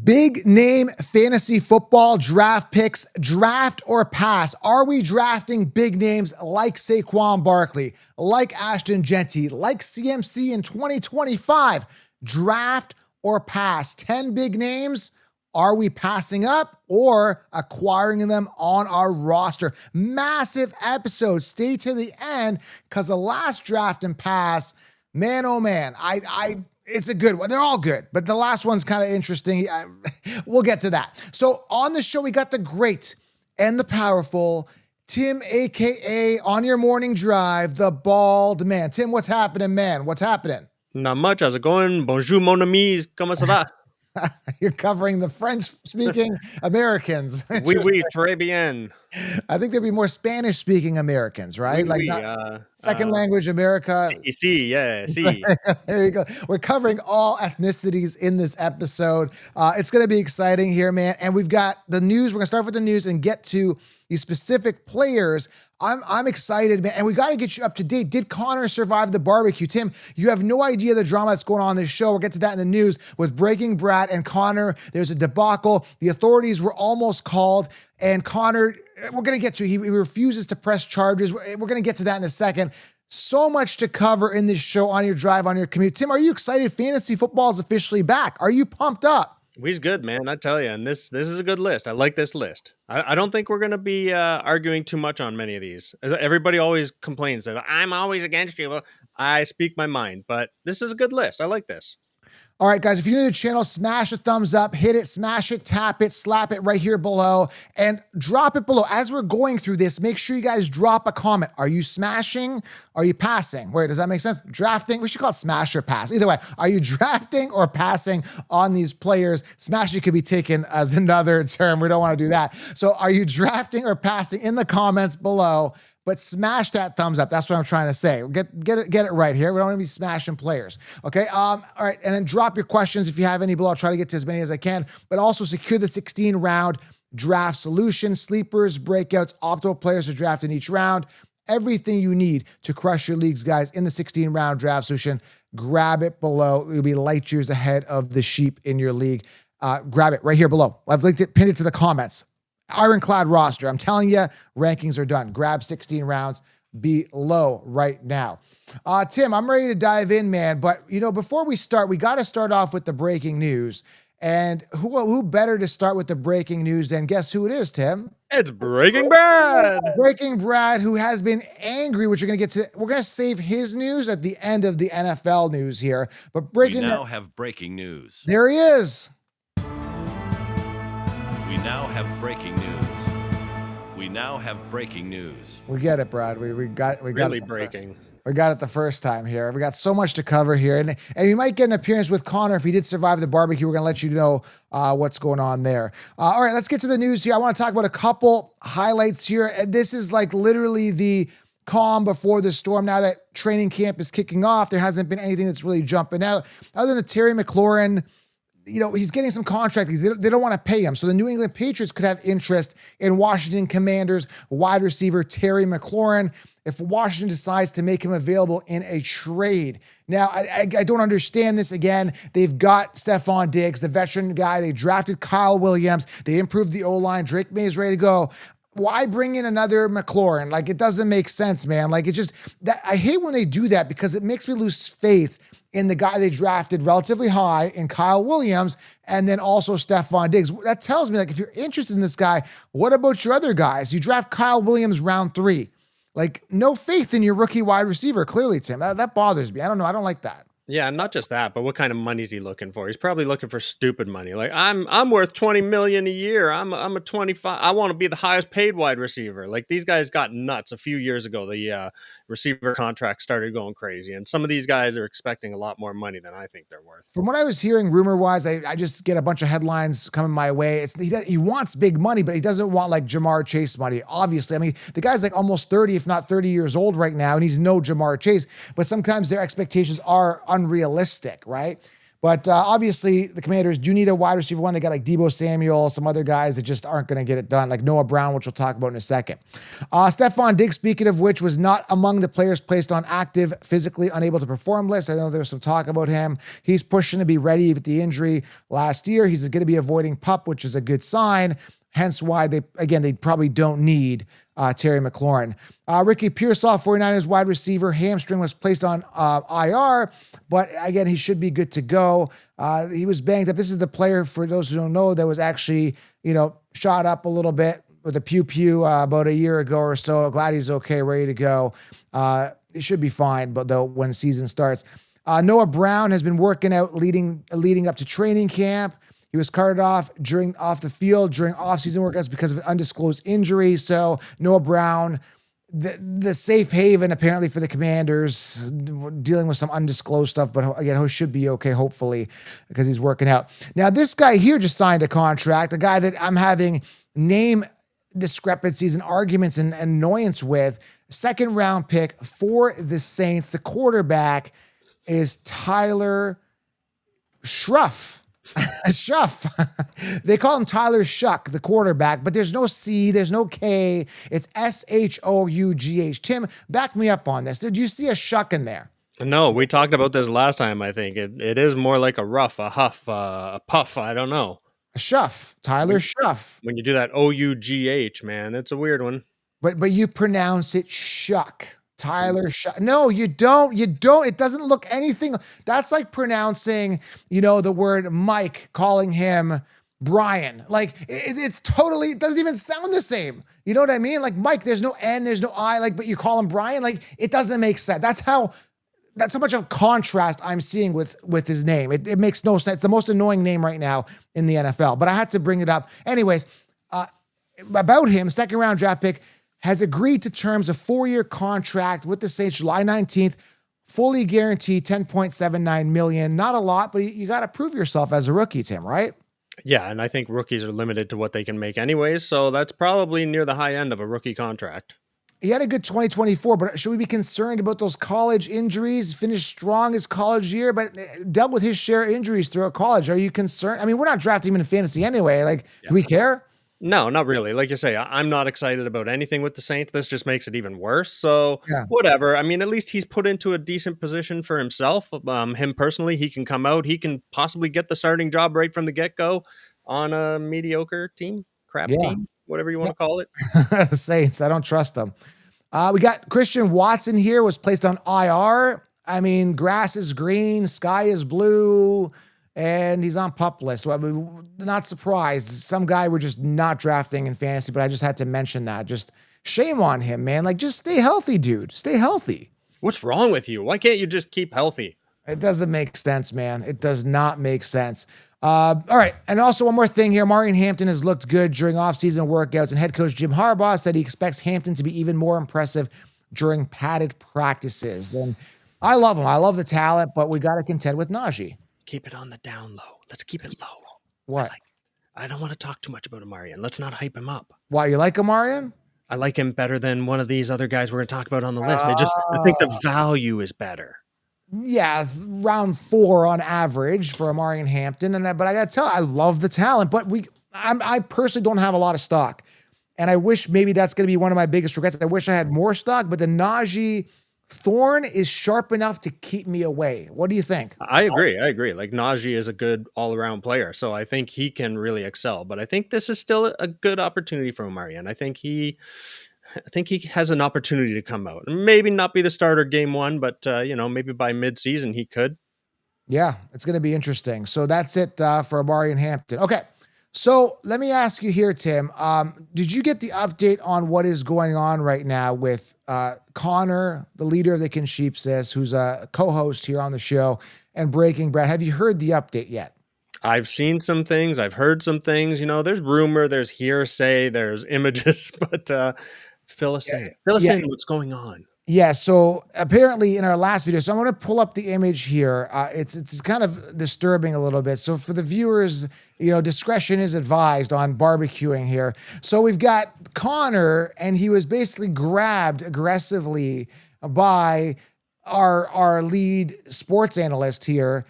Big name fantasy football draft picks, draft or pass. Are we drafting big names like Saquon Barkley, like Ashton Genty, like CMC in 2025? Draft or pass? 10 big names. Are we passing up or acquiring them on our roster? Massive episode. Stay to the end because the last draft and pass, man, oh man, it's a good one. They're all good, but the last one's kind of interesting. We'll get to that. So on the show, we got the great and the powerful Tim, AKA on your morning drive, the bald man. Tim, what's happening, man? What's happening? Not much. How's it going? Bonjour, mon ami. Comment ça va? You're covering the French-speaking Americans. Oui, oui, très bien. I think there'd be more Spanish-speaking Americans, right? Oui, like oui, second language America. Sí, yeah, sí. There you go. We're covering all ethnicities in this episode. It's going to be exciting here, man. And we've got the news. We're going to start with the news and get to these specific players. I'm excited, man. And we got to get you up to date. Did Connor survive the barbecue? Tim, you have no idea the drama that's going on in this show. We'll get to that in the news with Breaking Brad and Connor. There's a debacle. The authorities were almost called, and Connor, we're going to get to, he refuses to press charges. We're going to get to that in a second. So much to cover in this show on your drive, on your commute. Tim, are you excited? Fantasy football is officially back. Are you pumped up? We's good, man. I tell you, and this is a good list. I like this list. I don't think we're going to be arguing too much on many of these. Everybody always complains that I'm always against you. Well, I speak my mind, but this is a good list. I like this. All right, guys, if you're new to the channel, smash a thumbs up, hit it, smash it, tap it, slap it right here below, and drop it below. As we're going through this, make sure you guys drop a comment. Are you smashing? Are you passing? Wait, does that make sense? Drafting? We should call it smash or pass. Either way, are you drafting or passing on these players? Smashing could be taken as another term. We don't want to do that. So are you drafting or passing in the comments below? But smash that thumbs up. That's what I'm trying to say. Get it right here. We don't want to be smashing players. Okay. All right. And then drop your questions if you have any below. I'll try to get to as many as I can. But also secure the 16-round draft solution. Sleepers, breakouts, optimal players are drafted in each round. Everything you need to crush your leagues, guys, in the 16-round draft solution. Grab it below. It'll be light years ahead of the sheep in your league. Grab it right here below. I've linked it, pinned it to the comments. Ironclad roster. I'm telling you, rankings are done. Grab 16 rounds below right now. Tim, I'm ready to dive in, man. But, before we start, we got to start off with the breaking news. And who better to start with the breaking news than guess who it is, Tim? It's Breaking Brad. Breaking Brad, who has been angry, which we're going to get to. We're going to save his news at the end of the NFL news here. But we now have breaking news. There he is. We now have breaking news. We get it, Brad. We got Really it. breaking. We got it the first time here. We got so much to cover here. And you might get an appearance with Connor if he did survive the barbecue. We're going to let you know what's going on there. All right, let's get to the news here. I want to talk about a couple highlights here. And this is like literally the calm before the storm. Now that training camp is kicking off, there hasn't been anything that's really jumping out. Other than the Terry McLaurin, he's getting some contract. They don't want to pay him. So the New England Patriots could have interest in Washington Commanders wide receiver Terry McLaurin if Washington decides to make him available in a trade. Now, I don't understand this. Again, they've got Stephon Diggs, the veteran guy. They drafted Kyle Williams. They improved the O-line. Drake May is ready to go. Why bring in another McLaurin? Like, it doesn't make sense, man. Like, I hate when they do that because it makes me lose faith in the guy they drafted relatively high in Kyle Williams and then also Stephon Diggs. That tells me, like, if you're interested in this guy, what about your other guys? You draft Kyle Williams round 3. Like, no faith in your rookie wide receiver, clearly, Tim. That bothers me. I don't know. I don't like that. Yeah, not just that, but what kind of money is he looking for? He's probably looking for stupid money. Like, I'm worth $20 million a year. I'm a 25. I want to be the highest paid wide receiver. Like, these guys got nuts a few years ago. The receiver contract started going crazy, and some of these guys are expecting a lot more money than I think they're worth. From what I was hearing, rumor-wise, I just get a bunch of headlines coming my way. He wants big money, but he doesn't want like Jamar Chase money. Obviously, I mean, the guy's like almost 30, if not 30 years old right now, and he's no Jamar Chase. But sometimes their expectations are unrealistic, right? But obviously, the Commanders do need a wide receiver one. They got like Deebo Samuel, some other guys that just aren't going to get it done, like Noah Brown, which we'll talk about in a second. Stephon Diggs, speaking of which, was not among the players placed on active, physically unable to perform list. I know there was some talk about him. He's pushing to be ready with the injury last year. He's going to be avoiding PUP, which is a good sign. Hence why they probably don't need Terry McLaurin. Ricky Pearsall, 49ers wide receiver, hamstring was placed on IR, but again, he should be good to go. He was banged up. This is the player, for those who don't know, that was actually, shot up a little bit with a pew-pew about a year ago or so. Glad he's okay, ready to go. He should be fine, but though when season starts. Noah Brown has been working out leading up to training camp. He was carted off the field during offseason workouts because of an undisclosed injury. So Noah Brown, the safe haven apparently for the Commanders, dealing with some undisclosed stuff, but again, he should be okay, hopefully, because he's working out. Now, this guy here just signed a contract, a guy that I'm having name discrepancies and arguments and annoyance with. Second round pick for the Saints. The quarterback is Tyler Schruff. Shuff. They call him Tyler Shuck, the quarterback, but there's no C, there's no K. It's Shough. Tim, back me up on this. Did you see a Shuck in there? No, we talked about this last time, I think. It is more like a rough, a huff, a puff. I don't know. A Shuff. Tyler Shuff. When you do that Ough, man, it's a weird one. But you pronounce it Shuck. Tyler Shuck. No, you don't. It doesn't look anything. That's like pronouncing, the word Mike, calling him Brian. Like it's totally, it doesn't even sound the same. You know what I mean? Like Mike, there's no N, there's no I, but you call him Brian. Like it doesn't make sense. That's how much of contrast I'm seeing with his name. It makes no sense. It's the most annoying name right now in the NFL, but I had to bring it up. Anyways, about him, second round draft pick, has agreed to terms of 4-year contract with the Saints July 19th, fully guaranteed $10.79 million. Not a lot, but you got to prove yourself as a rookie, Tim, right? Yeah, and I think rookies are limited to what they can make anyways, so that's probably near the high end of a rookie contract. He had a good 2024, but should we be concerned about those college injuries? Finished strong his college year, but dealt with his share of injuries throughout college. Are you concerned? I mean, we're not drafting him in fantasy anyway. Do we care? No, not really. Like you say, I'm not excited about anything with the Saints. This just makes it even worse. So Yeah. whatever. I mean, at least he's put into a decent position for himself. Him personally, he can come out. He can possibly get the starting job right from the get-go on a mediocre team, crap team, whatever you want to call it. The Saints, I don't trust them. We got Christian Watson here, was placed on IR. I mean, grass is green, sky is blue, and he's on PUP list. So I mean, not surprised. Some guy we're just not drafting in fantasy, but I just had to mention that. Just shame on him, man. Just stay healthy, dude. Stay healthy. What's wrong with you? Why can't you just keep healthy? It doesn't make sense, man. It does not make sense. All right. And also one more thing here. Marion Hampton has looked good during offseason workouts, and head coach Jim Harbaugh said he expects Hampton to be even more impressive during padded practices. And I love him. I love the talent, but we got to contend with Najee. Keep it on the down low. Let's keep it low. What? I don't want to talk too much about Amarian. Let's not hype him up. Why, you like Amarian? I like him better than one of these other guys we're going to talk about on the list. I think the value is better. Yeah, round 4 on average for Amarian Hampton. But I got to tell you, I love the talent, but I personally don't have a lot of stock. And I wish maybe that's going to be one of my biggest regrets. I wish I had more stock, but the Najee Thorn is sharp enough to keep me away. What do you think? I agree. Like Najee is a good all-around player, so I think he can really excel. But I think this is still a good opportunity for Amarian. I think he has an opportunity to come out. Maybe not be the starter game 1, but maybe by mid-season he could. Yeah, it's going to be interesting. So that's it for Amarian Hampton. Okay. So let me ask you here, Tim. Did you get the update on what is going on right now with Connor, the leader of the Consheepsis, who's a co-host here on the show, and Breaking Bread? Have you heard the update yet? I've seen some things. I've heard some things. There's rumor, there's hearsay, there's images, but fill us in. Fill us in what's going on. Yeah, so apparently in our last video, so I'm going to pull up the image here. It's kind of disturbing a little bit. So for the viewers, discretion is advised on barbecuing here. So we've got Connor, and he was basically grabbed aggressively by our lead sports analyst here,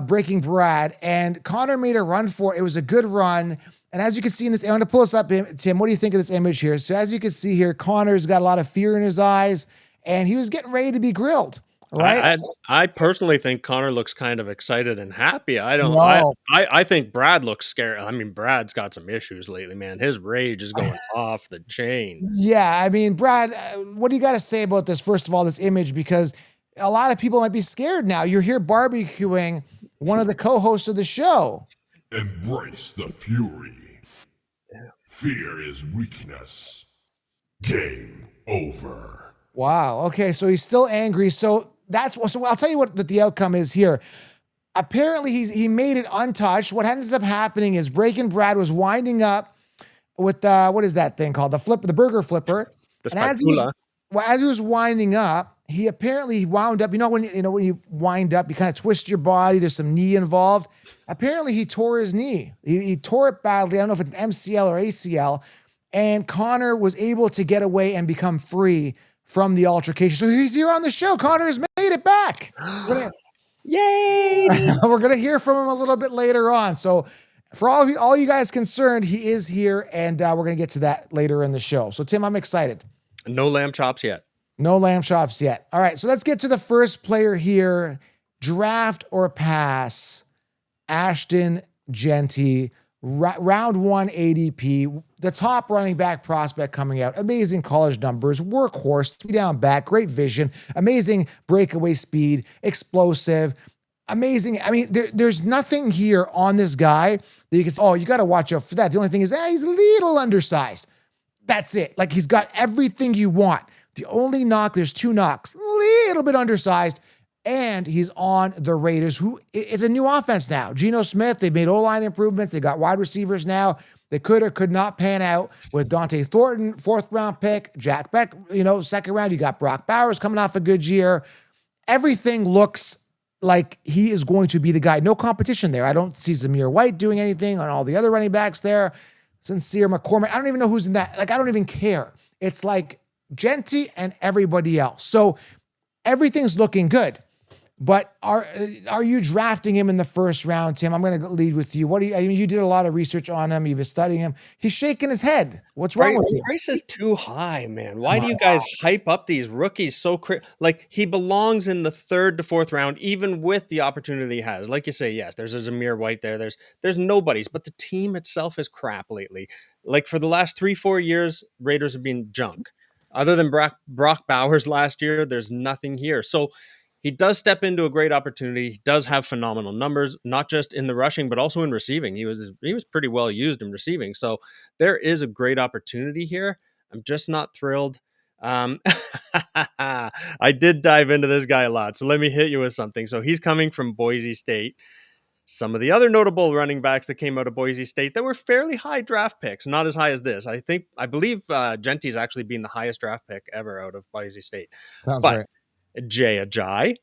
breaking Brad, and Connor made a run for it. It was a good run. And as you can see in this, I'm going to pull this up, Tim. What do you think of this image here? So as you can see here, Connor's got a lot of fear in his eyes, and he was getting ready to be grilled, right? I personally think Connor looks kind of excited and happy. I don't. No. I think Brad looks scared. I mean, Brad's got some issues lately, man. His rage is going off the chain. Yeah, I mean, Brad, what do you got to say about this? First of all, this image, because a lot of people might be scared now. You're here barbecuing one of the co-hosts of the show. Embrace the fury. Fear is weakness. Game over. Wow. Okay, so he's still angry. So I'll tell you what the outcome is here. Apparently, he made it untouched. What ends up happening is Breaking Brad was winding up with what is that thing called? The burger flipper. The And spatula. as he was winding up, he apparently wound up. When you wind up, you kind of twist your body. There's some knee involved. Apparently, he tore his knee. He tore it badly. I don't know if it's an MCL or ACL. And Connor was able to get away and become free from the altercation. So he's here on the show. Connor has made it back. Yay! We're gonna hear from him a little bit later on. So for all you guys concerned, he is here, and we're gonna get to that later in the show. So Tim, I'm excited. No lamb chops yet. No lamb chops yet. All right, so let's get to the first player here. Draft or pass? Ashton Genty, round 1 ADP, the top running back prospect coming out. Amazing college numbers, workhorse, 3-down back, great vision, amazing breakaway speed, explosive, amazing. I mean, there's nothing here on this guy that you can say, oh, you got to watch out for that. The only thing is, he's a little undersized. That's it. Like, he's got everything you want. The only knock, there's 2 knocks, little bit undersized, and he's on the Raiders, who it's a new offense now. Geno Smith, they've made O-line improvements. They got wide receivers now. They could or could not pan out with Dante Thornton, 4th round pick, Jack Beck, 2nd round. You got Brock Bowers coming off a good year. Everything looks like he is going to be the guy. No competition there. I don't see Zamir White doing anything on all the other running backs there. Sincere McCormick. I don't even know who's in that. Like, I don't even care. It's like Genty and everybody else. So everything's looking good. But are you drafting him in the first round, Tim? I'm going to lead with you. You did a lot of research on him. You've been studying him. He's shaking his head. What's wrong with you? Price is too high, man. Why do you guys hype up these rookies so like, he belongs in the 3rd to 4th round, even with the opportunity he has. Like you say, yes, there's a Zamir White there. There's nobody's, but the team itself is crap lately. Like, for the last 3-4 years, Raiders have been junk. Other than Brock Bowers last year, there's nothing here. So he does step into a great opportunity. He does have phenomenal numbers, not just in the rushing, but also in receiving. He was pretty well used in receiving. So there is a great opportunity here. I'm just not thrilled. I did dive into this guy a lot. So let me hit you with something. So he's coming from Boise State. Some of the other notable running backs that came out of Boise State that were fairly high draft picks, not as high as this. I believe Genty's actually been the highest draft pick ever out of Boise State. Sounds But right. Jay Ajayi.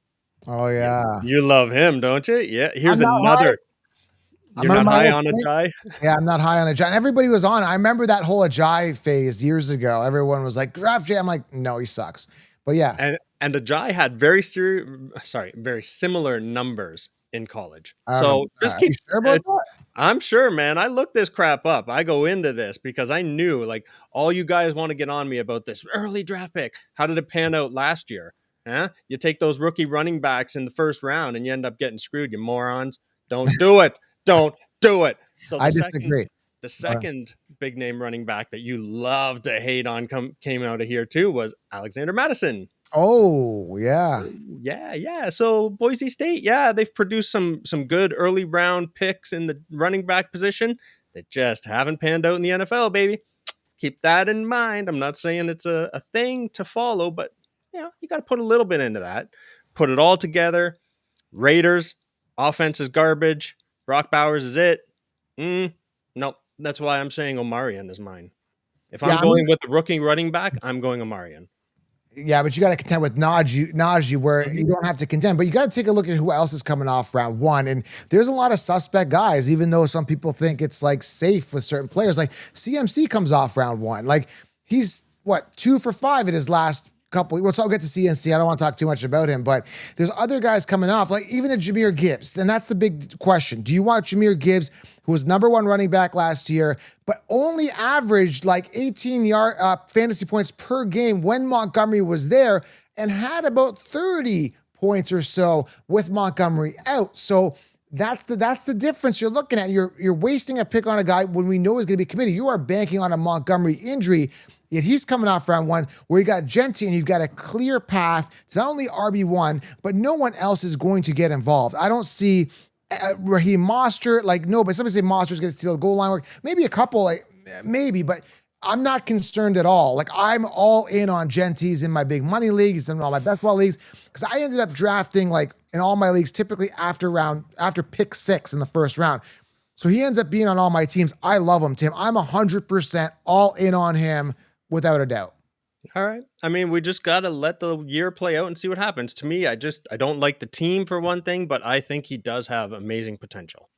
Oh, yeah. You love him, don't you? Yeah. Here's I'm not another. high. You're not high on Ajayi? Yeah, I'm not high on Ajayi. And everybody was on. I remember that whole Ajayi phase years ago. Everyone was like, draft Jay. I'm like, no, he sucks. But yeah. And Ajayi had very similar numbers in college. I don't So know. just Are keep. you sure about that? I'm sure, man. I looked this crap up. I go into this because I knew, like, all you guys want to get on me about this early draft pick. How did it pan out last year? Huh? You take those rookie running backs in the 1st round and you end up getting screwed, you morons. Don't do it. Don't do it. So I disagree. The second big name running back that you love to hate on came out of here too was Alexander Madison. Oh, yeah. Yeah. So Boise State, they've produced some good early round picks in the running back position that just haven't panned out in the NFL, baby. Keep that in mind. I'm not saying it's a thing to follow, but you got to put a little bit into that. Put it all together. Raiders, offense is garbage. Brock Bowers is it. Nope. That's why I'm saying Omarion is mine. If I'm going with the rookie running back, I'm going Omarion. Yeah, but you got to contend with Najee, where you don't have to contend. But you got to take a look at who else is coming off round 1. And there's a lot of suspect guys, even though some people think it's like safe with certain players. Like CMC comes off round 1. Like, he's 2 for 5 in his last couple. Well, so I'll get to CNC. I don't want to talk too much about him, but there's other guys coming off, like even a Jahmyr Gibbs. And that's the big question. Do you want Jahmyr Gibbs, who was #1 running back last year, but only averaged like 18 fantasy points per game when Montgomery was there, and had about 30 points or so with Montgomery out? So that's the difference you're looking at. You're wasting a pick on a guy when we know he's going to be committed. You are banking on a Montgomery injury. Yet he's coming off round 1 where you got Genty and you've got a clear path to not only RB1, but no one else is going to get involved. I don't see Raheem Mostert, but somebody say Mostert's going to steal goal line work. Maybe a couple, maybe, but I'm not concerned at all. Like, I'm all in on Genty's in my big money leagues and all my best ball leagues, because I ended up drafting in all my leagues typically after pick 6 in the first round. So he ends up being on all my teams. I love him, Tim. I'm 100% all in on him without a doubt. All right. I mean, we just got to let the year play out and see what happens. To me, I don't like the team for one thing, but I think he does have amazing potential.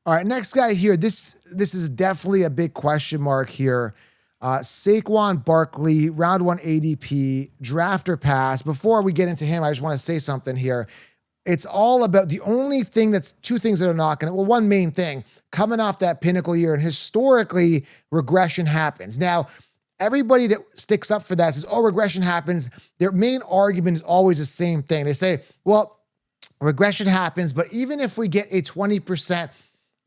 All right, next guy here. This is definitely a big question mark here. Saquon Barkley, round 1 ADP, draft or pass. Before we get into him, I just want to say something here. It's all about the only thing two things that are knocking it. Well, one main thing, coming off that pinnacle year, and historically, regression happens. Now, everybody that sticks up for that says, oh, regression happens. Their main argument is always the same thing. They say, well, regression happens, but even if we get a 20%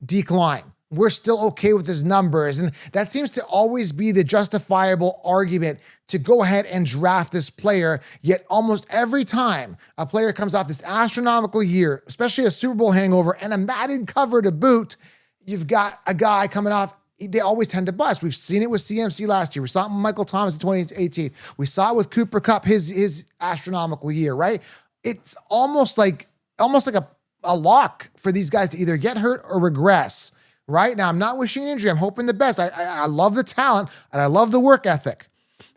decline, we're still okay with his numbers. And that seems to always be the justifiable argument to go ahead and draft this player. Yet almost every time a player comes off this astronomical year, especially a Super Bowl hangover and a Madden cover to boot, you've got a guy coming off. They always tend to bust. We've seen it with CMC last year. We saw it with Michael Thomas in 2018. We saw it with Cooper Kupp, his astronomical year, right? It's almost like a lock for these guys to either get hurt or regress, right? Now, I'm not wishing injury. I'm hoping the best. I love the talent and I love the work ethic,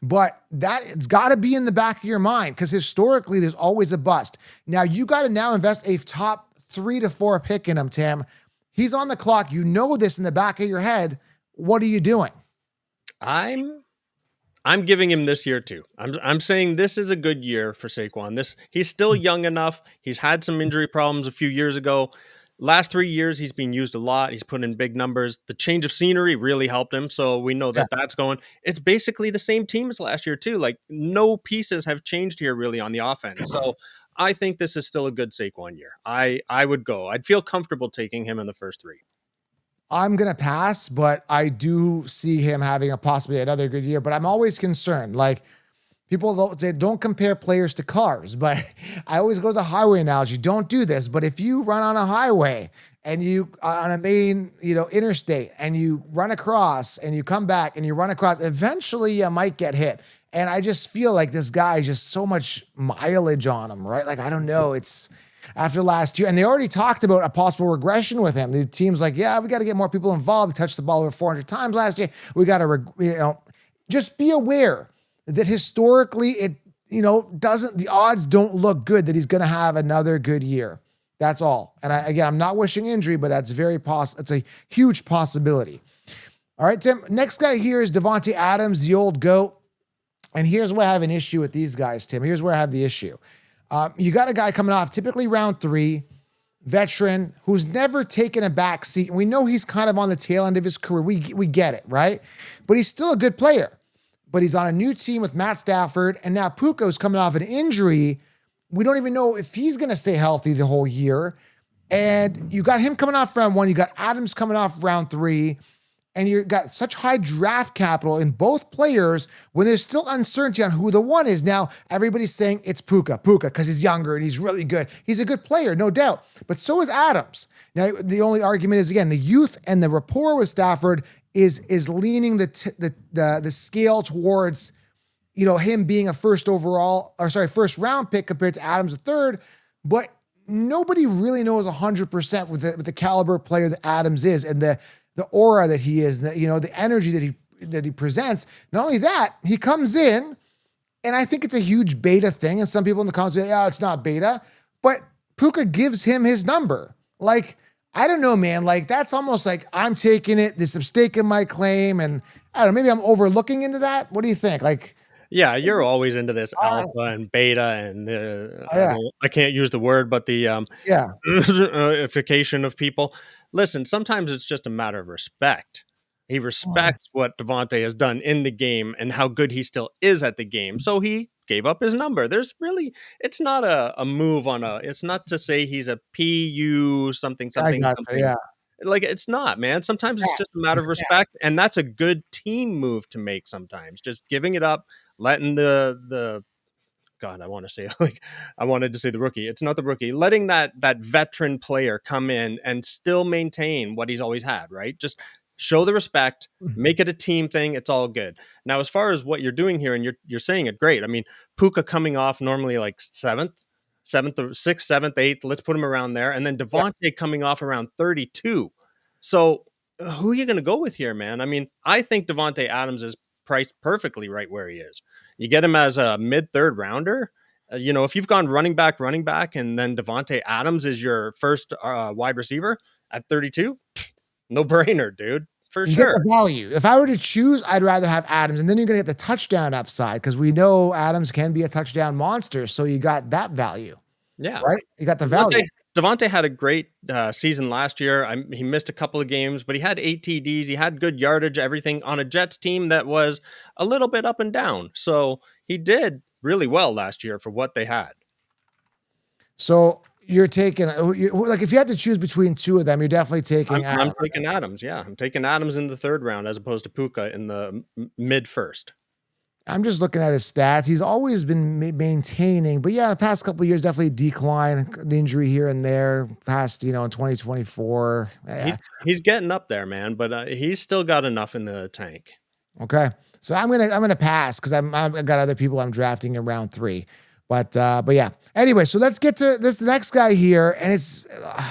but it's got to be in the back of your mind, because historically there's always a bust. Now, you got to now invest a top 3 to 4 pick in him, Tim. He's on the clock. You know this in the back of your head. What are you doing? I'm giving him this year too. I'm saying this is a good year for Saquon. He's still young enough. He's had some injury problems a few years ago. Last 3 years, he's been used a lot. He's put in big numbers. The change of scenery really helped him. So we know that that's going. It's basically the same team as last year too. Like, no pieces have changed here really on the offense. So I think this is still a good Saquon year. I would go. I'd feel comfortable taking him in the first 3. I'm going to pass, but I do see him having possibly another good year. But I'm always concerned. Like, people don't compare players to cars, but I always go to the highway analogy. Don't do this. But if you run on a highway and you on a main, interstate, and you run across and you come back and you run across, eventually you might get hit. And I just feel like this guy is just so much mileage on him, right? Like, I don't know. It's after last year, and they already talked about a possible regression with him. The team's like, yeah, we got to get more people involved. He touched the ball over 400 times last year. We got to, just be aware that historically the odds don't look good that he's going to have another good year. That's all. And I'm not wishing injury, but that's it's a huge possibility. All right, Tim, next guy here is Devontae Adams, the old GOAT. And here's where I have an issue with these guys, Tim. Here's where I have the issue. You got a guy coming off typically round 3, veteran, who's never taken a back seat. And we know he's kind of on the tail end of his career. We get it, right? But he's still a good player. But he's on a new team with Matt Stafford, and now Puka's coming off an injury. We don't even know if he's going to stay healthy the whole year. And you got him coming off round 1. You got Adams coming off round 3. And you got such high draft capital in both players when there's still uncertainty on who the one is. Now, everybody's saying it's Puka, because he's younger and he's really good. He's a good player, no doubt. But so is Adams. Now, the only argument is, again, the youth and the rapport with Stafford is leaning the scale towards, him being a first round pick compared to Adams, a third. But nobody really knows 100% with the caliber player that Adams is, and the aura that he is, the energy that he presents. Not only that, he comes in, and I think it's a huge beta thing. And some people in the comments say, yeah, it's not beta, but Puka gives him his number. Like, I don't know, man. Like, that's almost like I'm taking it. There's some stake in my claim, and I don't know, maybe I'm overlooking into that. What do you think? Like, Yeah, you're always into this Uh, alpha and beta and yeah, I can't use the word, but the yeah. ification of people. Listen, sometimes it's just a matter of respect. He respects what Devontae has done in the game and how good he still is at the game. So he gave up his number. There's really, it's not a move on a, it's not to say he's a PU something, I something, got you. something. Yeah. Like it's not, man. Sometimes it's Yeah. just a matter He's of yeah. respect, and that's a good team move to make sometimes. Just giving it up, letting the God, I want to say like I wanted to say the rookie. It's not the rookie. Letting that veteran player come in and still maintain what he's always had, right? Just show the respect, make it a team thing. It's all good. Now, as far as what you're doing here, and you're saying it great. I mean, Puka coming off normally like seventh or sixth, seventh, eighth. Let's put him around there, and then Yeah. Devontae coming off around 32. So who are you going to go with here, man? I mean, I think Devontae Adams is priced perfectly right where he is. You get him as a mid third rounder. If you've gone running back, and then Devontae Adams is your first wide receiver at 32, no brainer, dude, for You get sure. the value. If I were to choose, I'd rather have Adams, and then you're gonna get the touchdown upside because we know Adams can be a touchdown monster. So you got that value, Yeah. right? You got the value. Devontae had a great season last year. He missed a couple of games, but he had 8 TDs. He had good yardage, everything on a Jets team that was a little bit up and down. So he did really well last year for what they had. So you're taking like if you had to choose between two of them, you're definitely taking I'm Adams. taking Adams. Yeah, I'm taking Adams in the third round as opposed to Puka in the mid first. I'm just looking at his stats. He's always been maintaining, but yeah, the past couple of years definitely decline, an injury here and there. Past in 2024. Yeah. He's getting up there, man, but he's still got enough in the tank. Okay, so I'm gonna pass because I've got other people I'm drafting in round 3, but yeah. Anyway, so let's get to this next guy here, and it's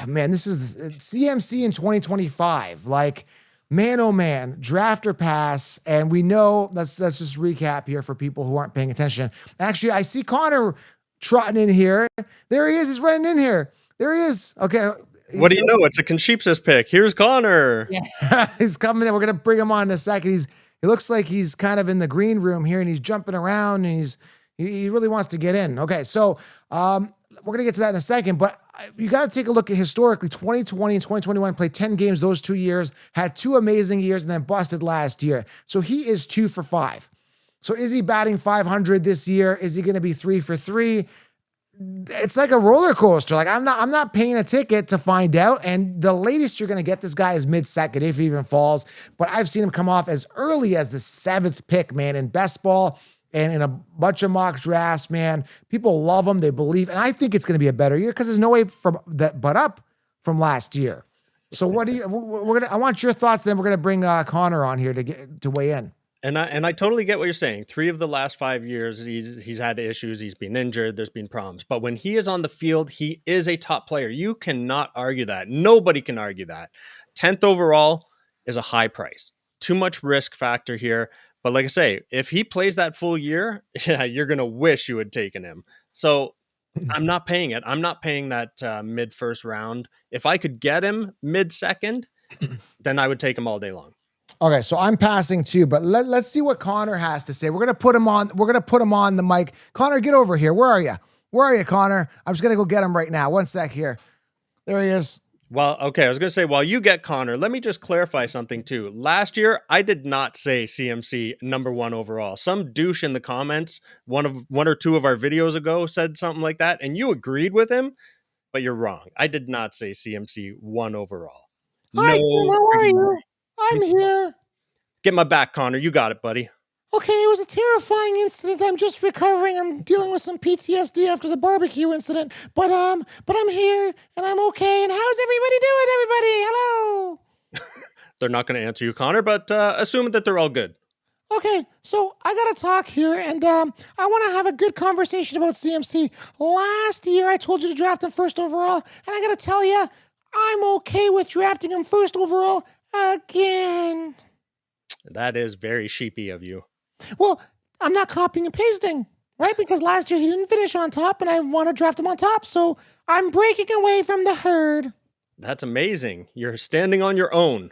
man, this is CMC in 2025. Like, man, oh man, draft or pass, and we know. Let's just recap here for people who aren't paying attention. Actually, I see Connor trotting in here. There he is. He's running in here. There he is. Okay. What do you know? It's a Conchipsis pick. Here's Connor. Yeah, he's coming in. We're gonna bring him on in a second. He looks like he's kind of in the green room here, and he's jumping around, and he really wants to get in. Okay, so we're gonna get to that in a second, but you got to take a look at historically. 2020 and 2021 played 10 games those 2 years, had 2 amazing years, and then busted last year. So he is 2 for 5. So is he batting 500 this year? Is he going to be 3 for 3? It's like a roller coaster. Like I'm not paying a ticket to find out. And the latest you're going to get this guy is mid-second if he even falls. But I've seen him come off as early as the 7th pick, man, in best ball and in a bunch of mock drafts, man. People love him. They believe. And I think it's going to be a better year because there's no way from that but up from last year. So what do you, I want your thoughts. Then we're going to bring Connor on here to weigh in. And I totally get what you're saying. 3 of the last 5 years, he's had issues. He's been injured. There's been problems. But when he is on the field, he is a top player. You cannot argue that. Nobody can argue that. 10th overall is a high price. Too much risk factor here. But like I say, if he plays that full year, yeah, you're gonna wish you had taken him. So I'm not paying it. I'm not paying that mid first round. If I could get him mid second, then I would take him all day long. Okay, so I'm passing too, but let's see what Connor has to say. We're gonna put him on. We're gonna put him on the mic. Connor, get over here. Where are you? Where are you, Connor? I'm just gonna go get him right now. One sec here. There he is. Well, okay, I was gonna say while you get Connor, let me just clarify something too. Last year, I did not say CMC number 1 overall. Some douche in the comments, one or two of our videos ago, said something like that, and you agreed with him, but you're wrong. I did not say CMC 1 overall. Hi, Tim. No How are freaking way. you? I'm here. Get my back, Connor. You got it, buddy. Okay, it was a terrifying incident. I'm just recovering. I'm dealing with some PTSD after the barbecue incident. But I'm here and I'm okay. And how's everybody doing, everybody? Hello. They're not going to answer you, Connor, but assume that they're all good. Okay, so I gotta talk here, and I want to have a good conversation about CMC. Last year, I told you to draft him first overall, and I gotta tell you, I'm okay with drafting him first overall again. That is very sheepy of you. Well, I'm not copying and pasting, right? Because last year he didn't finish on top, and I want to draft him on top, so I'm breaking away from the herd. That's amazing. You're standing on your own.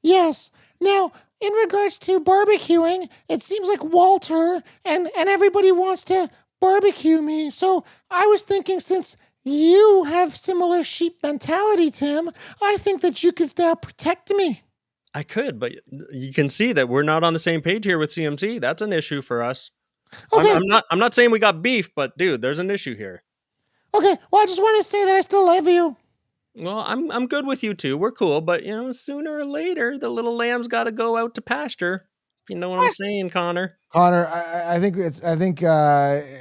Yes. Now, in regards to barbecuing, it seems like Walter and everybody wants to barbecue me. So I was thinking, since you have similar sheep mentality, Tim, I think that you could now protect me. I could, but you can see that we're not on the same page here with CMC. That's an issue for us. I'm, Okay. I'm not. I'm not saying we got beef, but dude, there's an issue here. Okay. Well, I just want to say that I still love you. Well, I'm good with you two. We're cool, but sooner or later, the little lamb's got to go out to pasture. If you know what I'm What? saying, Connor. Connor, I think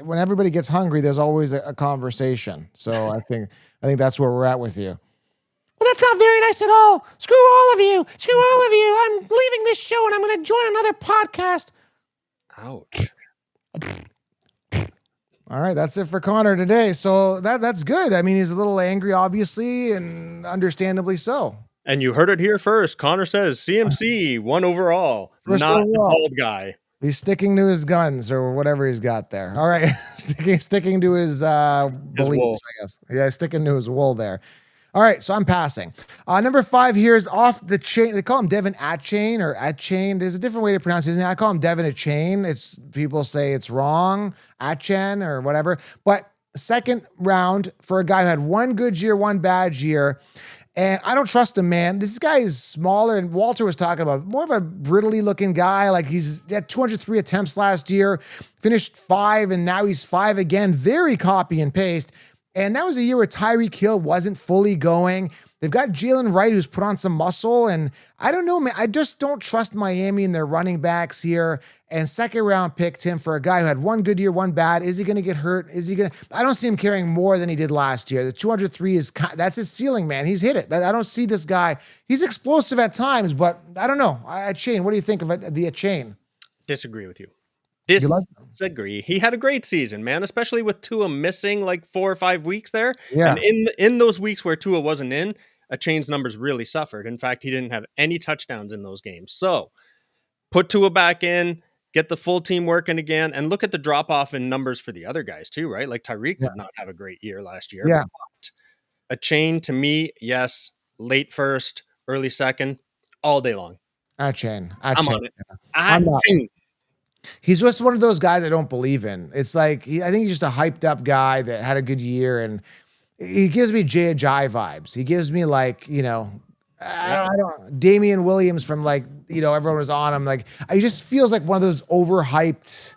when everybody gets hungry, there's always a conversation. So I think that's where we're at with you. Well, that's not very nice at all. Screw all of you. Screw all of you. I'm leaving this show and I'm going to join another podcast. Ouch. All right, that's it for Connor today. So that's good. I mean, he's a little angry, obviously, and understandably so. And you heard it here first. Connor says CMC won overall, First not the overall. bald guy. He's sticking to his guns or whatever he's got there. All right, sticking to his beliefs, wool. I guess. Yeah, sticking to his wool there. All right, so I'm passing. Number 5 here is off the chain. They call him Devin Atchain or Atchain. There's a different way to pronounce his name. I call him Devin Atchain. It's people say it's wrong, Atchen or whatever. But second round for a guy who had one good year, one bad year. And I don't trust him, man. This guy is smaller, and Walter was talking about more of a brittly looking guy. Like he's had 203 attempts last year, finished 5, and now he's 5 again. Very copy and paste. And that was a year where Tyreek Hill wasn't fully going. They've got Jalen Wright, who's put on some muscle. And I don't know, man. I just don't trust Miami and their running backs here. And second round picked him for a guy who had one good year, one bad. Is he going to get hurt? Is he going to? I don't see him carrying more than he did last year. The 203 that's his ceiling, man. He's hit it. I don't see this guy. He's explosive at times, but I don't know. Chain, what do you think of the Chain? Disagree with you. You like- Disagree. He had a great season, man, especially with Tua missing like 4 or 5 weeks there. Yeah. And in those weeks where Tua wasn't in, a Chain's numbers really suffered. In fact, he didn't have any touchdowns in those games. So put Tua back in, get the full team working again, and look at the drop off in numbers for the other guys too, right? Like Tyreek did not have a great year last year. Yeah. But a Chain to me, yes, late first, early second, all day long. Chain. I'm on it. I'm not. Chain. He's just one of those guys I don't believe in. It's like I think he's just a hyped up guy that had a good year, and he gives me Jay Ajayi vibes. He gives me like I don't Damian Williams from like everyone was on him. Like he just feels like one of those overhyped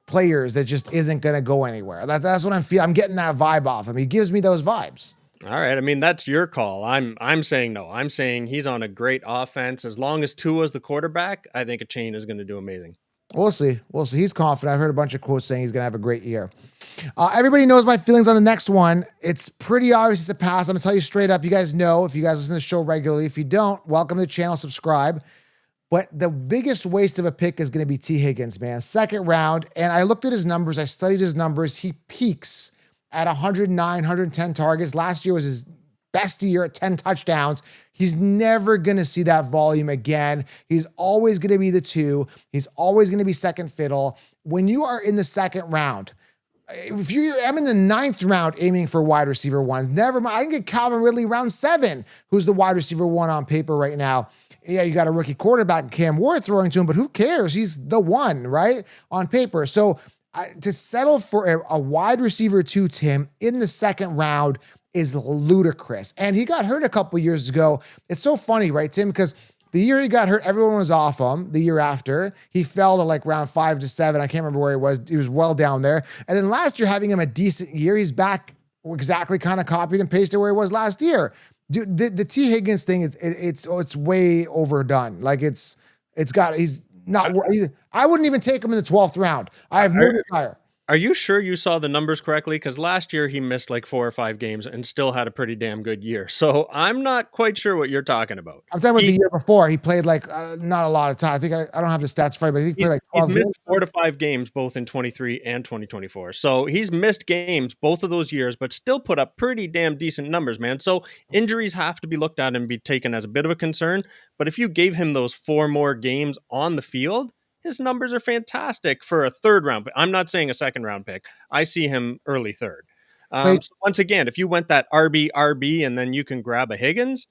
players that just isn't gonna go anywhere. That's what I'm feeling. I'm getting that vibe off him. He gives me those vibes. All right. I mean, that's your call. I'm saying no. I'm saying he's on a great offense. As long as Tua's the quarterback, I think a Chain is going to do amazing. We'll see. We'll see. He's confident. I've heard a bunch of quotes saying he's going to have a great year. Everybody knows my feelings on the next one. It's pretty obvious it's a pass. I'm going to tell you straight up. You guys know if you guys listen to the show regularly. If you don't, welcome to the channel, subscribe. But the biggest waste of a pick is going to be T. Higgins, man. Second round. And I looked at his numbers. I studied his numbers. He peaks at 109, 110 targets. Last year was his best year at 10 touchdowns. He's never going to see that volume again. He's always going to be the 2. He's always going to be second fiddle. When you are in the second round, I'm in the 9th round aiming for wide receiver 1s. Never mind. I can get Calvin Ridley round 7, who's the wide receiver 1 on paper right now. Yeah, you got a rookie quarterback, Cam Ward, throwing to him, but who cares? He's the 1, right? On paper. So to settle for a wide receiver 2, Tim, in the second round is ludicrous. And he got hurt a couple years ago. It's so funny, right, Tim? Because the year he got hurt, everyone was off him. The year after, he fell to like round 5 to 7. I can't remember where he was. He was well down there. And then last year, having him a decent year, he's back exactly kind of copied and pasted where he was last year. Dude, the T. Higgins thing, it's way overdone. Like he's not. I wouldn't even take him in the 12th round. I have no desire. Are you sure you saw the numbers correctly? Because last year he missed like 4 or 5 games and still had a pretty damn good year. So I'm not quite sure what you're talking about. I'm talking about the year before. He played like not a lot of time. I think I don't have the stats for you, but he played like 12 he's missed games. 4 to 5 games both in 23 and 2024. So he's missed games both of those years, but still put up pretty damn decent numbers, man. So injuries have to be looked at and be taken as a bit of a concern. But if you gave him those 4 more games on the field, his numbers are fantastic for a 3rd round. I'm not saying a 2nd round pick. I see him early 3rd. So once again, if you went that RB and then you can grab a Higgins,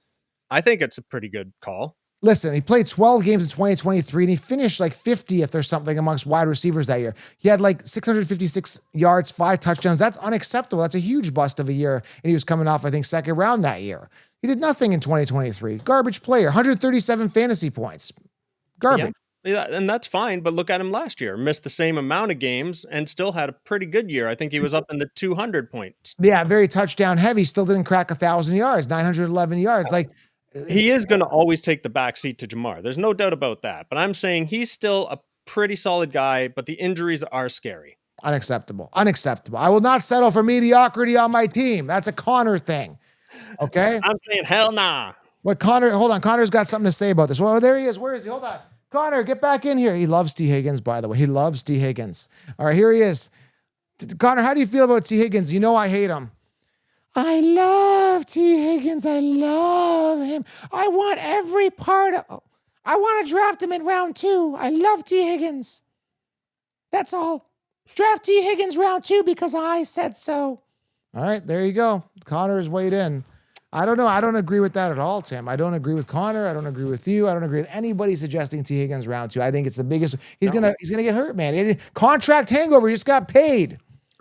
I think it's a pretty good call. Listen, he played 12 games in 2023 and he finished like 50th or something amongst wide receivers that year. He had like 656 yards, 5 touchdowns. That's unacceptable. That's a huge bust of a year. And he was coming off, I think, second round that year. He did nothing in 2023. Garbage player, 137 fantasy points. Garbage. Yeah, and that's fine. But look at him last year. Missed the same amount of games and still had a pretty good year. I think he was up in the 200 points. Yeah, very touchdown heavy. Still didn't crack 1,000 yards, 911 yards. Like, He is going to always take the back seat to Jamar. There's no doubt about that. But I'm saying he's still a pretty solid guy, but the injuries are scary. unacceptable. Unacceptable. I will not settle for mediocrity on my team. That's a Connor thing. Okay? I'm saying hell nah. What Connor, hold on. Connor's got something to say about this. Well, there he is. Where is he? Hold on. Connor, get back in here. He loves T. Higgins, by the way. He loves T. Higgins. All right, here he is. Connor, how do you feel about T. Higgins? You know I hate him. I love T. Higgins. I love him. I want every part of. I want to draft him in round 2. I love T. Higgins. That's all. Draft T. Higgins round 2 because I said so. All right, there you go. Connor's weighed in. I don't know. I don't agree with that at all, Tim. I don't agree with Connor. I don't agree with you. I don't agree with anybody suggesting T. Higgins round 2. I think it's the biggest. He's gonna get hurt, man. Contract hangover. He just got paid.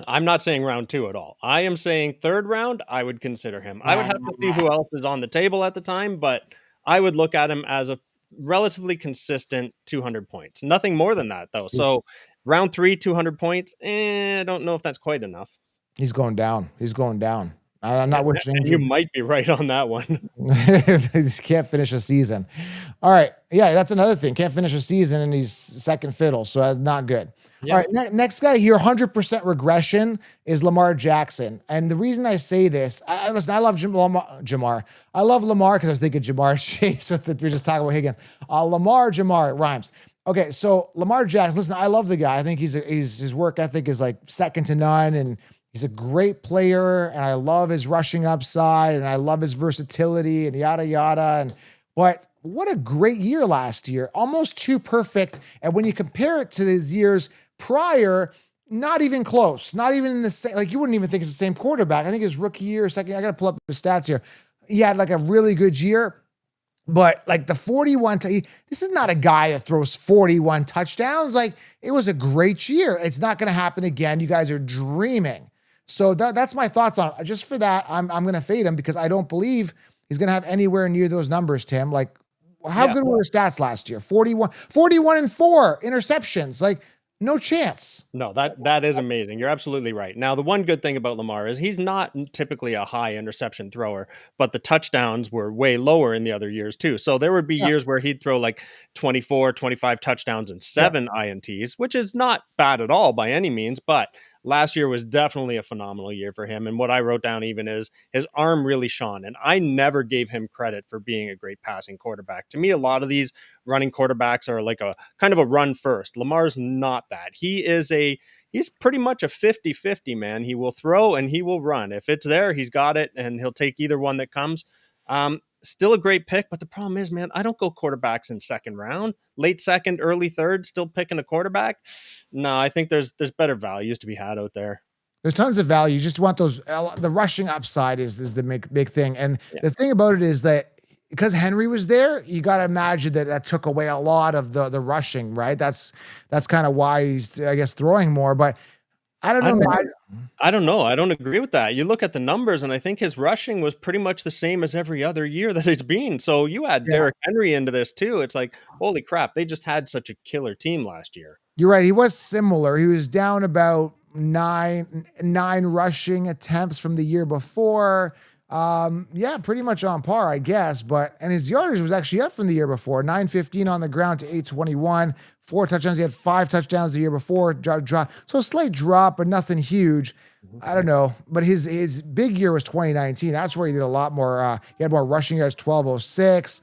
I'm not saying round 2 at all. I am saying third round, I would consider him. I would have to see who else is on the table at the time, but I would look at him as a relatively consistent 200 points. Nothing more than that, though. So round 3, 200 points, I don't know if that's quite enough. He's going down. He's going down. I'm not wishing. You might be right on that one. He just can't finish a season. All right. Yeah, that's another thing. Can't finish a season and he's second fiddle. So that's not good. Yeah. All right. Next guy here, 100% regression is Lamar Jackson. And the reason I say this, listen, I love Jamar. I love Lamar because I was thinking Jamar Chase. We're just talking about Higgins. Jamar, it rhymes. Okay, so Lamar Jackson, listen, I love the guy. I think his work ethic is like second to none, and he's a great player, and I love his rushing upside, and I love his versatility, and yada yada. But what a great year last year, almost too perfect. And when you compare it to his years prior, not even close, not even in the same. Like you wouldn't even think it's the same quarterback. I think his rookie year, second. I got to pull up the stats here. He had like a really good year. But like the 41, this is not a guy that throws 41 touchdowns. Like it was a great year. It's not going to happen again. You guys are dreaming. So that's my thoughts on it. Just for that, I'm going to fade him because I don't believe he's going to have anywhere near those numbers, Tim. Like how good were his stats last year? 41 and 4 interceptions. Like no chance. No, that is amazing. You're absolutely right. Now, the one good thing about Lamar is he's not typically a high interception thrower, but the touchdowns were way lower in the other years too. So there would be years where he'd throw like 24, 25 touchdowns and 7 INTs, which is not bad at all by any means, but last year was definitely a phenomenal year for him. And what I wrote down even is his arm really shone. And I never gave him credit for being a great passing quarterback. To me, a lot of these running quarterbacks are like a kind of a run first. Lamar's not that. He's pretty much a 50-50, man. He will throw and he will run. If it's there, he's got it and he'll take either one that comes. Still a great pick, but the problem is, man, I don't go quarterbacks in second round, late second, early third, still picking a quarterback. No, I think there's better values to be had out there. There's tons of value. You just want those, the rushing upside is the big thing. And the thing about it is that because Henry was there, you got to imagine that took away a lot of the rushing, right? That's kind of why he's, I guess, throwing more, but I don't know. I don't know. I don't agree with that. You look at the numbers, and I think his rushing was pretty much the same as every other year that it's been. So you add Derrick Henry into this too. It's like, holy crap, they just had such a killer team last year. You're right. He was similar. He was down about nine rushing attempts from the year before. Pretty much on par, I guess. And his yardage was actually up from the year before, 915 on the ground to 821, 4 touchdowns. He had 5 touchdowns the year before. Drop. So a slight drop, but nothing huge. I don't know. But his big year was 2019. That's where he did a lot more. He had more rushing yards, 1206.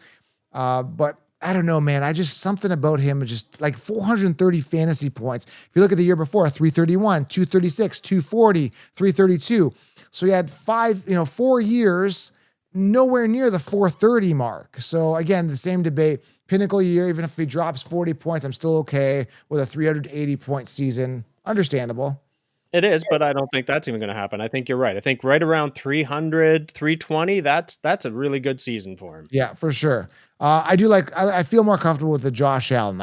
But I don't know, man. Something about him, just like 430 fantasy points. If you look at the year before, 331, 236, 240, 332. So he had 4 years, nowhere near the 430 mark. So again, the same debate. Pinnacle year, even if he drops 40 points, I'm still okay with a 380 point season. Understandable. It is, but I don't think that's even going to happen. I think you're right. I think right around 300, 320. That's a really good season for him. Yeah, for sure. I feel more comfortable with the Josh Allen.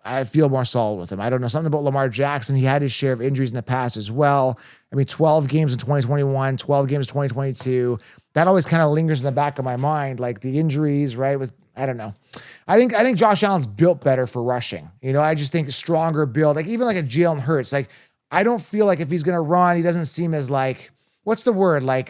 I feel more solid with him. I don't know, something about Lamar Jackson. He had his share of injuries in the past as well. I mean, 12 games in 2021, 12 games 2022. That always kind of lingers in the back of my mind, like the injuries, right? I don't know. I think Josh Allen's built better for rushing. I just think a stronger build, like even like a Jalen Hurts. Like I don't feel like if he's gonna run, he doesn't seem as like what's the word? Like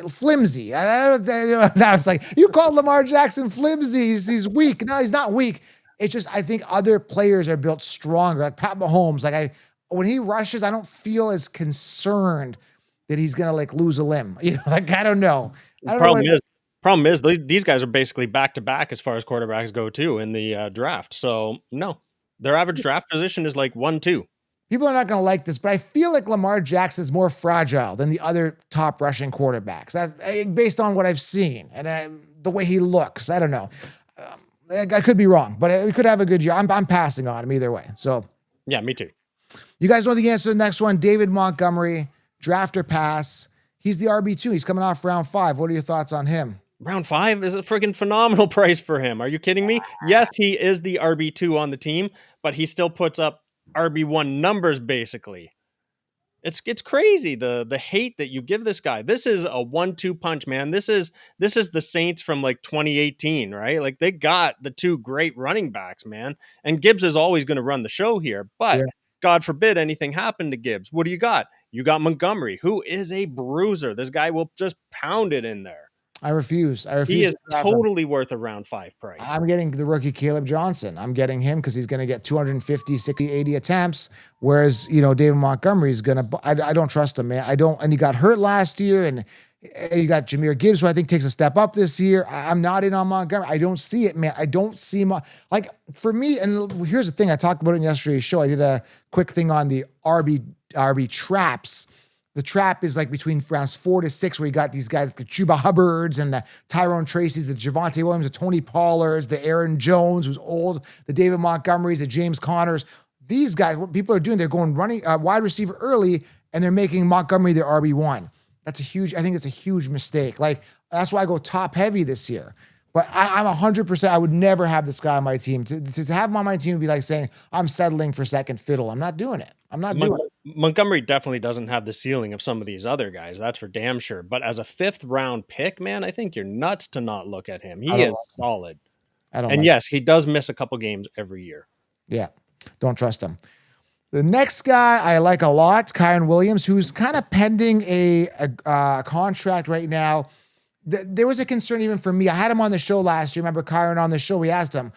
flimsy. Now it's like you called Lamar Jackson flimsy. He's weak. No, he's not weak. It's just I think other players are built stronger. Like Pat Mahomes. When he rushes, I don't feel as concerned that he's gonna like lose a limb. Like I don't know. I don't know what. Problem is these guys are basically back to back as far as quarterbacks go too in the draft. So no, their average draft position is like 1-2. People are not going to like this, but I feel like Lamar Jackson is more fragile than the other top rushing quarterbacks. That's based on what I've seen and the way he looks. I don't know. I could be wrong, but he could have a good year. I'm passing on him either way. So yeah, me too. You guys know the answer to the next one. David Montgomery, draft or pass. He's the RB2. He's coming off round 5. What are your thoughts on him? Round 5 is a friggin' phenomenal price for him. Are you kidding me? Yes, he is the RB2 on the team, but he still puts up RB1 numbers basically. It's crazy the hate that you give this guy. This is a 1-2 punch, man. This is the Saints from like 2018, right? Like they got the two great running backs, man. And Gibbs is always going to run the show here, but God forbid anything happened to Gibbs. What do you got? You got Montgomery, who is a bruiser. This guy will just pound it in there. I refuse. He is totally worth a round 5 price. I'm getting the rookie Caleb Johnson. I'm getting him because he's going to get 250, 60, 80 attempts. Whereas, David Montgomery is going to, I don't trust him, man. And he got hurt last year. And you got Jahmyr Gibbs, who I think takes a step up this year. I'm not in on Montgomery. I don't see it, man. I don't see like for me. And here's the thing. I talked about it in yesterday's show. I did a quick thing on the RB traps. The trap is like between rounds 4 to 6, where you got these guys like the Chuba Hubbards and the Tyrone Tracy's, the Javonte Williams, the Tony Pollards, the Aaron Jones, who's old, the David Montgomerys, the James Connors. These guys, what people are doing, they're going running wide receiver early, and they're making Montgomery their RB1. I think it's a huge mistake. Like, that's why I go top heavy this year. But I'm 100%. I would never have this guy on my team. To have him on my team would be like saying I'm settling for second fiddle. I'm not doing it. Montgomery definitely doesn't have the ceiling of some of these other guys. That's for damn sure. But as a 5th round pick, man, I think you're nuts to not look at him. He is solid. Yes, he does miss a couple games every year. Yeah, don't trust him. The next guy I like a lot, Kyren Williams, who's kind of pending a contract right now. There was a concern even for me. I had him on the show last year. Remember Kyren on the show? We asked him,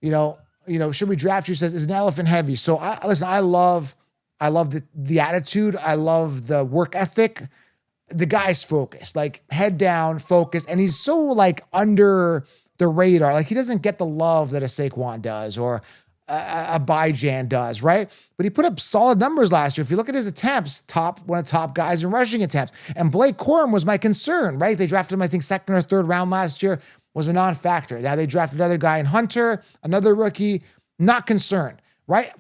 should we draft you? He says, is an elephant heavy. So I love the attitude. I love the work ethic. The guy's focused, like head down, focused. And he's so like under the radar. Like he doesn't get the love that a Saquon does or a Bijan does, right? But he put up solid numbers last year. If you look at his attempts, one of the top guys in rushing attempts. And Blake Corum was my concern, right? They drafted him, I think, 2nd or 3rd round last year, was a non-factor. Now they drafted another guy in Hunter, another rookie, not concerned, right?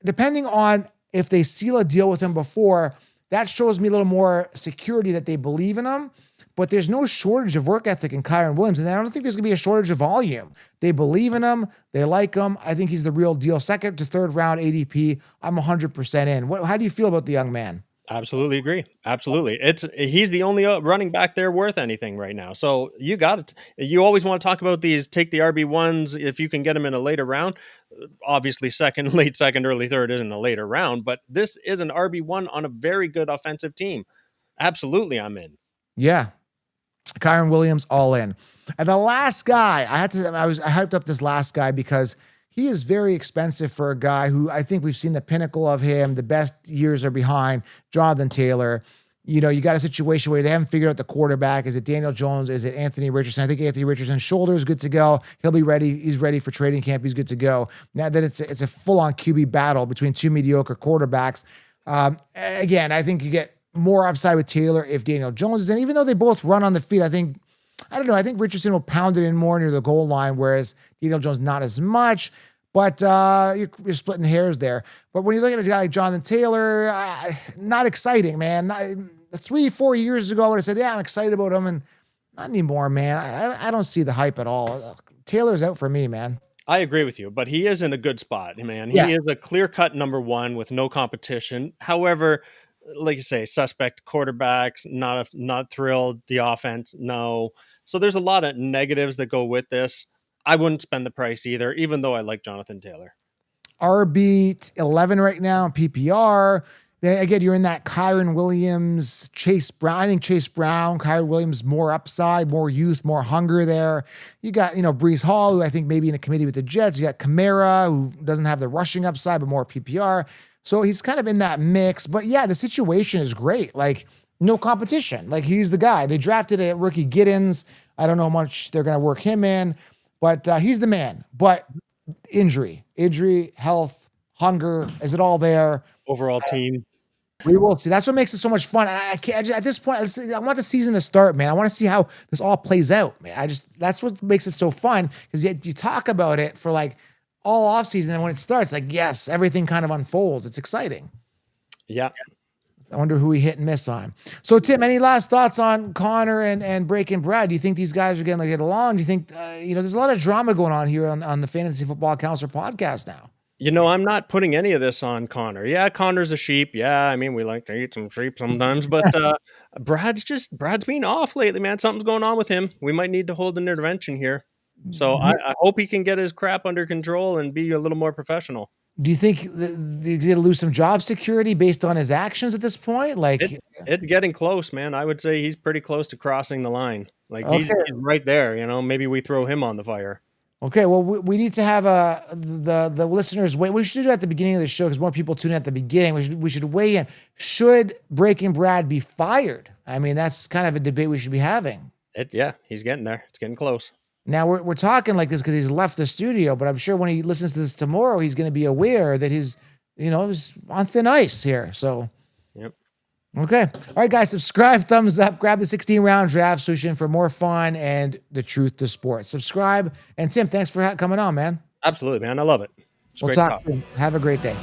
Depending on if they seal a deal with him before, that shows me a little more security that they believe in him. But there's no shortage of work ethic in Kyren Williams, and I don't think there's going to be a shortage of volume. They believe in him. They like him. I think he's the real deal. 2nd to 3rd round ADP, I'm 100% in. How do you feel about the young man? Absolutely agree. Absolutely. He's the only running back there worth anything right now. So you got it. You always want to talk about these, take the RB1s if you can get them in a later round. Obviously late second, early 3rd isn't a later round, but this is an RB1 on a very good offensive team. Absolutely, I'm in. Yeah. Kyren Williams, all in. And the last guy, I hyped up this last guy because he is very expensive for a guy who I think we've seen the pinnacle of him. The best years are behind Jonathan Taylor. You got a situation where they haven't figured out the quarterback. Is it Daniel Jones? Is it Anthony Richardson? I think Anthony Richardson's shoulder is good to go. He'll be ready. He's ready for training camp. He's good to go. Now that it's a full-on QB battle between two mediocre quarterbacks. Again, I think you get more upside with Taylor if Daniel Jones is in. Even though they both run on the feet, I think Richardson will pound it in more near the goal line, whereas Daniel Jones not as much. But you're splitting hairs there. But when you look at a guy like Jonathan Taylor, not exciting, man. 3-4 years ago, I would have said, yeah, I'm excited about him, and not anymore, man. I don't see the hype at all. Taylor's out for me, man. I agree with you, but he is in a good spot, man. Yeah. He is a clear-cut number one with no competition. However, like you say, suspect quarterbacks, not thrilled. The offense, no. So there's a lot of negatives that go with this. I wouldn't spend the price either, even though I like Jonathan Taylor. RB 11 right now in PPR. Then again, you're in that Kyron Williams, Chase Brown. I think Chase Brown, Kyron Williams, more upside, more youth, more hunger there. You got, Brees Hall, who I think maybe in a committee with the Jets. You got Kamara, who doesn't have the rushing upside, but more PPR. So he's kind of in that mix. But yeah, the situation is great. Like, no competition. Like, he's the guy. They drafted a rookie, Giddens. I don't know how much they're going to work him in, but he's the man. But injury, health, hunger, is it all there? Overall team. We will see. That's what makes it so much fun. I can't at this point. I want the season to start, man. I want to see how this all plays out, man. That's what makes it so fun, because you talk about it for like all off season, and when it starts, like, yes, everything kind of unfolds. It's exciting. Yeah. I wonder who we hit and miss on. So, Tim, any last thoughts on Connor and Breaking Brad? Do you think these guys are going to get along? Do you think there's a lot of drama going on here on the Fantasy Football Counselor podcast now? I'm not putting any of this on Connor. Yeah, Connor's a sheep. Yeah, I mean, we like to eat some sheep sometimes, but Brad's being off lately, man. Something's going on with him. We might need to hold an intervention here. So I hope he can get his crap under control and be a little more professional. Do you think he's going to lose some job security based on his actions at this point? Like, it's getting close, man. I would say he's pretty close to crossing the line. Like, he's right there. Maybe we throw him on the fire. Okay, well, we need to have the listeners wait. We should do it at the beginning of the show because more people tune in at the beginning. We should weigh in. Should Breaking Brad be fired? I mean, that's kind of a debate we should be having. He's getting there. It's getting close. Now we're talking like this because he's left the studio, but I'm sure when he listens to this tomorrow, he's going to be aware that he's on thin ice here. So, yep. Okay. All right, guys, subscribe, thumbs up, grab the 16-round draft solution for more fun and the truth to sports. Subscribe. And Tim, thanks for coming on, man. Absolutely, man. I love it. We'll talk. Have a great day.